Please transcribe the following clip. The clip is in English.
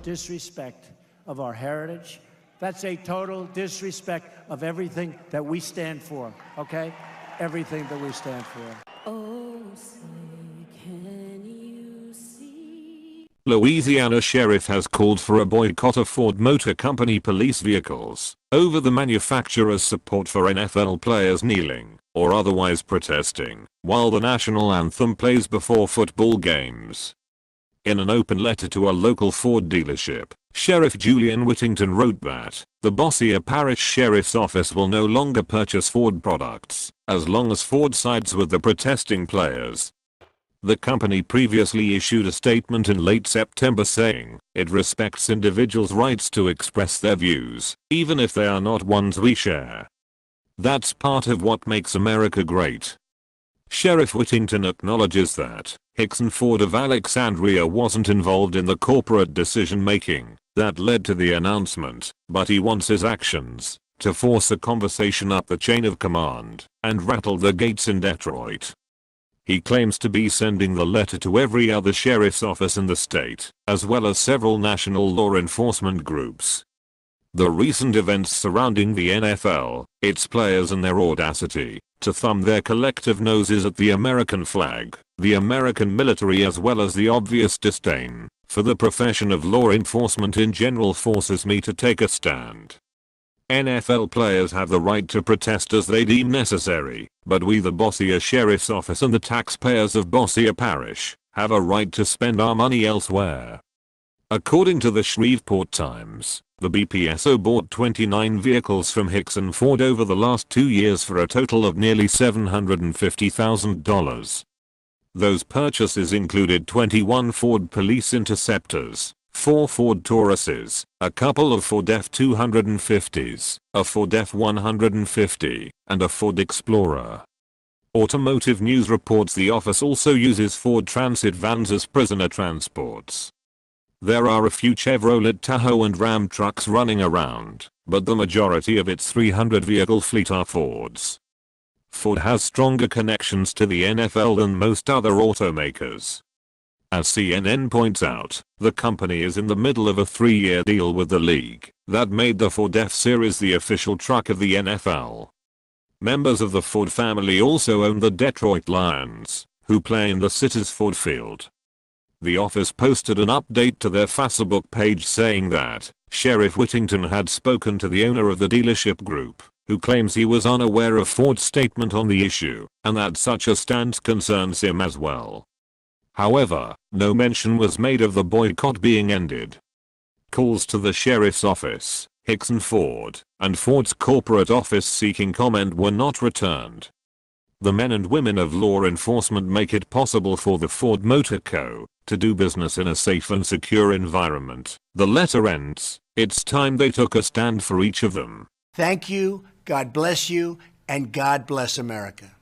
disrespect of our heritage. That's a total disrespect of everything that we stand for, okay? Everything that we stand for. Oh, say, can you see? Louisiana Sheriff has called for a boycott of Ford Motor Company police vehicles over the manufacturer's support for NFL players kneeling or otherwise protesting while the national anthem plays before football games. In an open letter to a local Ford dealership, Sheriff Julian Whittington wrote that the Bossier Parish Sheriff's Office will no longer purchase Ford products as long as Ford sides with the protesting players. The company previously issued a statement in late September saying it respects individuals' rights to express their views, even if they are not ones we share. That's part of what makes America great. Sheriff Whittington acknowledges that Hickson Ford of Alexandria wasn't involved in the corporate decision-making that led to the announcement, but he wants his actions to force a conversation up the chain of command and rattle the gates in Detroit. He claims to be sending the letter to every other sheriff's office in the state, as well as several national law enforcement groups. The recent events surrounding the NFL, its players and their audacity to thumb their collective noses at the American flag, the American military as well as the obvious disdain for the profession of law enforcement in general forces me to take a stand. NFL players have the right to protest as they deem necessary, but we the Bossier Sheriff's Office and the taxpayers of Bossier Parish have a right to spend our money elsewhere. According to the Shreveport Times, the BPSO bought 29 vehicles from Hickson Ford over the last 2 years for a total of nearly $750,000. Those purchases included 21 Ford Police Interceptors, 4 Ford Tauruses, a couple of Ford F-250s, a Ford F-150, and a Ford Explorer. Automotive News reports the office also uses Ford Transit vans as prisoner transports. There are a few Chevrolet Tahoe and Ram trucks running around, but the majority of its 300 vehicle fleet are Fords. Ford has stronger connections to the NFL than most other automakers. As CNN points out, the company is in the middle of a 3-year deal with the league that made the Ford F-Series the official truck of the NFL. Members of the Ford family also own the Detroit Lions, who play in the city's Ford Field. The office posted an update to their Facebook page saying that Sheriff Whittington had spoken to the owner of the dealership group, who claims he was unaware of Ford's statement on the issue, and that such a stance concerns him as well. However, no mention was made of the boycott being ended. Calls to the sheriff's office, Hickson Ford, and Ford's corporate office seeking comment were not returned. The men and women of law enforcement make it possible for the Ford Motor Co. to do business in a safe and secure environment. The letter ends, it's time they took a stand for each of them. Thank you, God bless you, and God bless America.